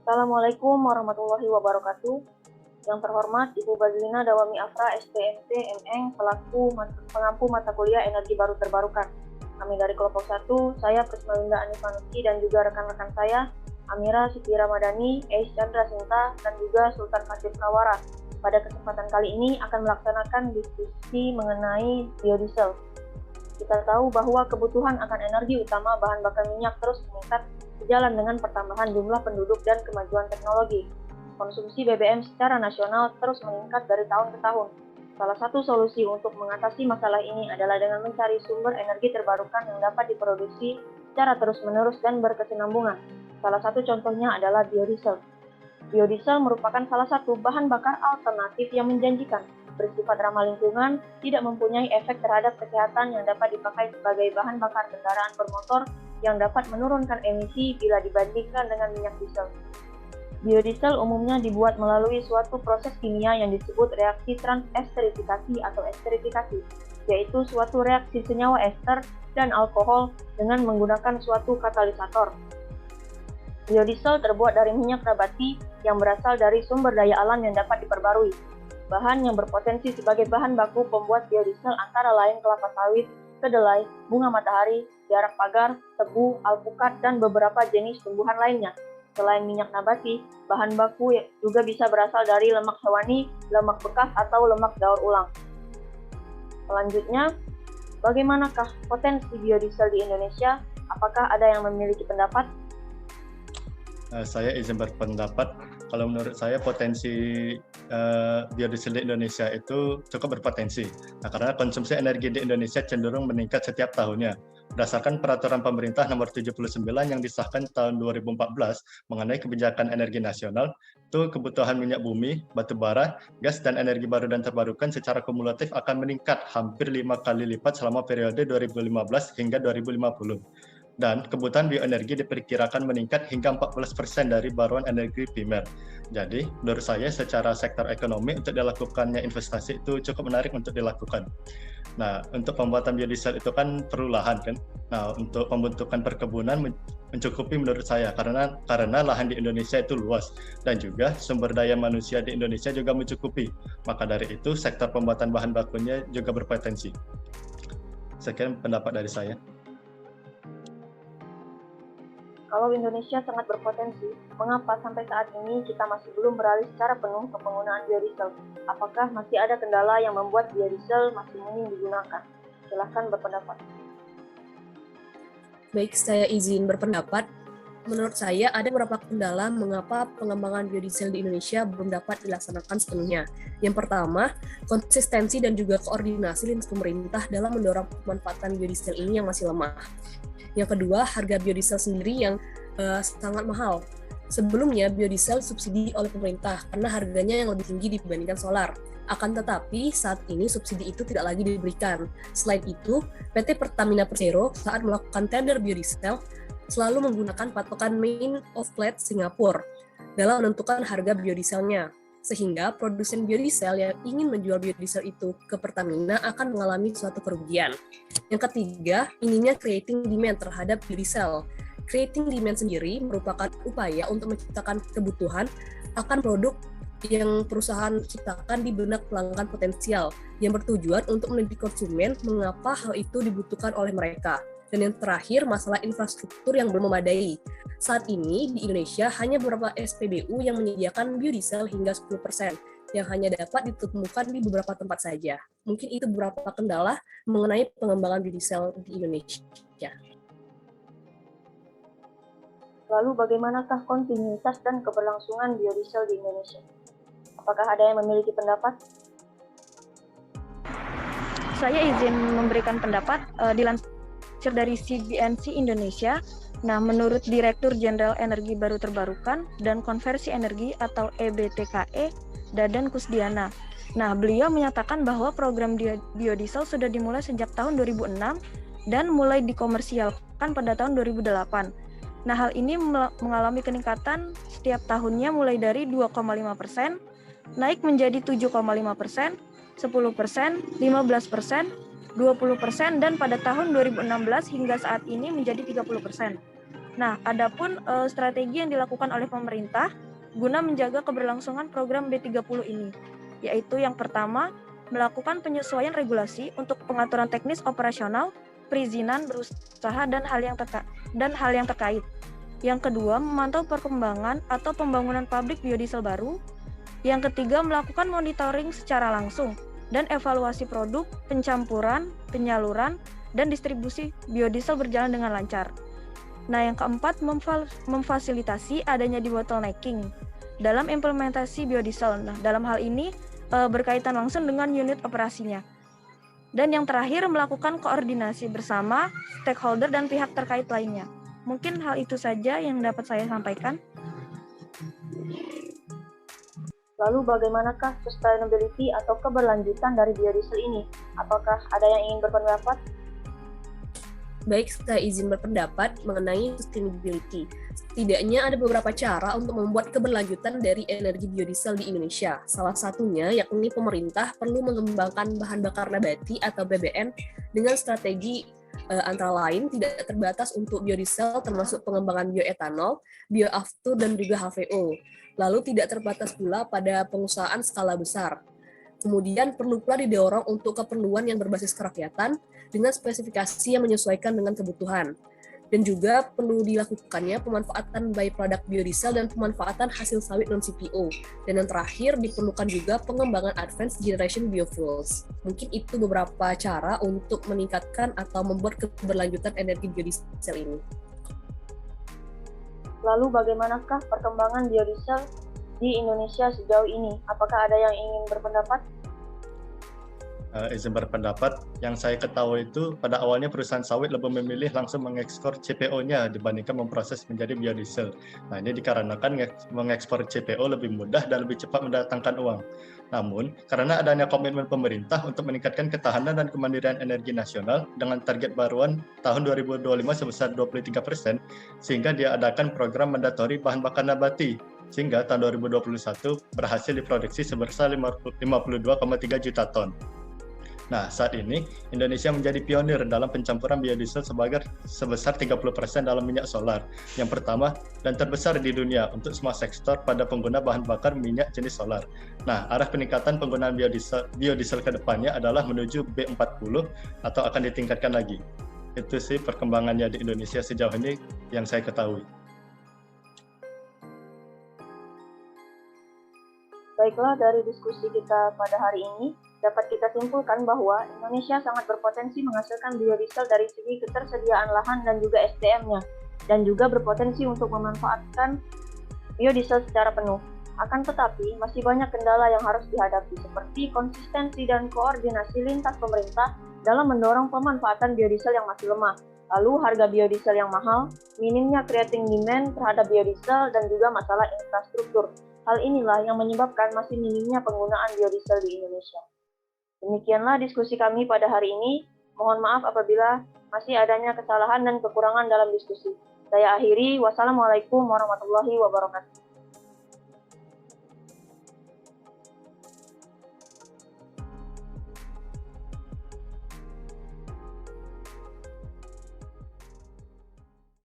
Assalamualaikum warahmatullahi wabarakatuh. Yang terhormat Ibu Bazlina Dawami Afra, STMT, MN, pengampu mata kuliah energi baru terbarukan. Kami dari kelompok 1, saya Prisma Winda Anifanuki dan juga rekan-rekan saya, Amira Siti Ramadhani, Ais Chandra Sinta, dan juga Sultan Fatih Kawara. Pada kesempatan kali ini akan melaksanakan diskusi mengenai biodiesel. Kita tahu bahwa kebutuhan akan energi utama bahan bakar minyak terus meningkat sejalan dengan pertambahan jumlah penduduk dan kemajuan teknologi. Konsumsi BBM secara nasional terus meningkat dari tahun ke tahun. Salah satu solusi untuk mengatasi masalah ini adalah dengan mencari sumber energi terbarukan yang dapat diproduksi secara terus-menerus dan berkesinambungan. Salah satu contohnya adalah biodiesel. Biodiesel merupakan salah satu bahan bakar alternatif yang menjanjikan, bersifat ramah lingkungan, tidak mempunyai efek terhadap kesehatan yang dapat dipakai sebagai bahan bakar kendaraan bermotor yang dapat menurunkan emisi bila dibandingkan dengan minyak diesel. Biodiesel umumnya dibuat melalui suatu proses kimia yang disebut reaksi transesterifikasi atau esterifikasi, yaitu suatu reaksi senyawa ester dan alkohol dengan menggunakan suatu katalisator. Biodiesel terbuat dari minyak nabati yang berasal dari sumber daya alam yang dapat diperbarui. Bahan yang berpotensi sebagai bahan baku pembuat biodiesel antara lain kelapa sawit, kedelai, bunga matahari, jarak pagar, tebu, alpukat, dan beberapa jenis tumbuhan lainnya. Selain minyak nabati, bahan baku juga bisa berasal dari lemak hewani, lemak bekas, atau lemak daur ulang. Selanjutnya, bagaimanakah potensi biodiesel di Indonesia? Apakah ada yang memiliki pendapat? Saya izin berpendapat. Kalau menurut saya potensi biodiesel di Indonesia itu cukup berpotensi. Nah, karena konsumsi energi di Indonesia cenderung meningkat setiap tahunnya. Berdasarkan peraturan pemerintah nomor 79 yang disahkan tahun 2014 mengenai kebijakan energi nasional, itu kebutuhan minyak bumi, batu bara, gas, dan energi baru dan terbarukan secara kumulatif akan meningkat hampir 5 kali lipat selama periode 2015 hingga 2050. Dan kebutuhan bioenergi diperkirakan meningkat hingga 14% dari baruan energi primer. Jadi, menurut saya secara sektor ekonomi untuk dilakukannya investasi itu cukup menarik untuk dilakukan. Nah, untuk pembuatan biodiesel itu kan perlu lahan kan. Nah, untuk pembentukan perkebunan mencukupi menurut saya karena lahan di Indonesia itu luas dan juga sumber daya manusia di Indonesia juga mencukupi. Maka dari itu sektor pembuatan bahan bakunya juga berpotensi. Sekian pendapat dari saya. Kalau Indonesia sangat berpotensi, mengapa sampai saat ini kita masih belum beralih secara penuh ke penggunaan biodiesel? Apakah masih ada kendala yang membuat biodiesel masih minim digunakan? Silahkan berpendapat. Baik, saya izin berpendapat. Menurut saya, ada beberapa kendala mengapa pengembangan biodiesel di Indonesia belum dapat dilaksanakan sepenuhnya. Yang pertama, konsistensi dan juga koordinasi lintas pemerintah dalam mendorong pemanfaatan biodiesel ini yang masih lemah. Yang kedua, harga biodiesel sendiri yang sangat mahal. Sebelumnya, biodiesel subsidi oleh pemerintah karena harganya yang lebih tinggi dibandingkan solar. Akan tetapi, saat ini subsidi itu tidak lagi diberikan. Selain itu, PT Pertamina Persero saat melakukan tender biodiesel selalu menggunakan patokan Main of Plant Singapura dalam menentukan harga biodieselnya. Sehingga produsen biodiesel yang ingin menjual biodiesel itu ke Pertamina akan mengalami suatu kerugian. Yang ketiga, minimnya creating demand terhadap biodiesel. Creating demand sendiri merupakan upaya untuk menciptakan kebutuhan akan produk yang perusahaan ciptakan di benak pelanggan potensial yang bertujuan untuk mendidik konsumen mengapa hal itu dibutuhkan oleh mereka. Dan yang terakhir, masalah infrastruktur yang belum memadai. Saat ini di Indonesia hanya beberapa SPBU yang menyediakan biodiesel hingga 10%, yang hanya dapat ditemukan di beberapa tempat saja. Mungkin itu beberapa kendala mengenai pengembangan biodiesel di Indonesia. Lalu bagaimanakah kontinuitas dan keberlangsungan biodiesel di Indonesia? Apakah ada yang memiliki pendapat? Saya izin memberikan pendapat dilansir dari CBNC Indonesia. Nah, menurut Direktur Jenderal Energi Baru Terbarukan dan Konversi Energi atau EBTKE, Dadan Kusdiana. Nah, beliau menyatakan bahwa program biodiesel sudah dimulai sejak tahun 2006 dan mulai dikomersialkan pada tahun 2008. Nah, hal ini mengalami peningkatan setiap tahunnya mulai dari 2,5%, naik menjadi 7,5%, 10%, 15%, 20%, dan pada tahun 2016 hingga saat ini menjadi 30%. Nah, adapun strategi yang dilakukan oleh pemerintah guna menjaga keberlangsungan program B30 ini, yaitu yang pertama, melakukan penyesuaian regulasi untuk pengaturan teknis operasional, perizinan berusaha dan hal yang terkait. Yang kedua, memantau perkembangan atau pembangunan pabrik biodiesel baru. Yang ketiga, melakukan monitoring secara langsung dan evaluasi produk, pencampuran, penyaluran, dan distribusi biodiesel berjalan dengan lancar. Nah, yang keempat, memfasilitasi adanya debottlenecking dalam implementasi biodiesel. Nah, dalam hal ini berkaitan langsung dengan unit operasinya. Dan yang terakhir, melakukan koordinasi bersama stakeholder dan pihak terkait lainnya. Mungkin hal itu saja yang dapat saya sampaikan. Lalu bagaimanakah sustainability atau keberlanjutan dari biodiesel ini? Apakah ada yang ingin berpendapat? Baik, saya izin berpendapat mengenai sustainability. Setidaknya ada beberapa cara untuk membuat keberlanjutan dari energi biodiesel di Indonesia. Salah satunya yakni pemerintah perlu mengembangkan bahan bakar nabati atau BBN dengan strategi antara lain tidak terbatas untuk biodiesel termasuk pengembangan bioetanol, bioaftur, dan juga HVO. Lalu tidak terbatas pula pada pengusahaan skala besar. Kemudian perlu pula didorong untuk keperluan yang berbasis kerakyatan dengan spesifikasi yang menyesuaikan dengan kebutuhan. Dan juga perlu dilakukannya pemanfaatan byproduct biodiesel dan pemanfaatan hasil sawit non-CPO. Dan yang terakhir diperlukan juga pengembangan advanced generation biofuels. Mungkin itu beberapa cara untuk meningkatkan atau membuat keberlanjutan energi biodiesel ini. Lalu bagaimanakah perkembangan biodiesel di Indonesia sejauh ini? Apakah ada yang ingin berpendapat? Izin berpendapat, yang saya ketahui itu pada awalnya perusahaan sawit lebih memilih langsung mengekspor CPO-nya dibandingkan memproses menjadi biodiesel. Nah, ini dikarenakan mengekspor CPO lebih mudah dan lebih cepat mendatangkan uang. Namun, karena adanya komitmen pemerintah untuk meningkatkan ketahanan dan kemandirian energi nasional dengan target baruan tahun 2025 sebesar 23%, sehingga diadakan program mandatori bahan bakar nabati, sehingga tahun 2021 berhasil diproduksi sebesar 52,3 juta ton. Nah, saat ini Indonesia menjadi pionir dalam pencampuran biodiesel sebesar 30% dalam minyak solar. Yang pertama dan terbesar di dunia untuk semua sektor pada pengguna bahan bakar minyak jenis solar. Nah, arah peningkatan penggunaan biodiesel ke depannya adalah menuju B40 atau akan ditingkatkan lagi. Itu sih perkembangannya di Indonesia sejauh ini yang saya ketahui. Baiklah, dari diskusi kita pada hari ini, dapat kita simpulkan bahwa Indonesia sangat berpotensi menghasilkan biodiesel dari segi ketersediaan lahan dan juga SDM-nya, dan juga berpotensi untuk memanfaatkan biodiesel secara penuh. Akan tetapi, masih banyak kendala yang harus dihadapi, seperti konsistensi dan koordinasi lintas pemerintah dalam mendorong pemanfaatan biodiesel yang masih lemah, lalu harga biodiesel yang mahal, minimnya creating demand terhadap biodiesel, dan juga masalah infrastruktur. Hal inilah yang menyebabkan masih minimnya penggunaan biodiesel di Indonesia. Demikianlah diskusi kami pada hari ini. Mohon maaf apabila masih adanya kesalahan dan kekurangan dalam diskusi. Saya akhiri. Wassalamualaikum warahmatullahi wabarakatuh.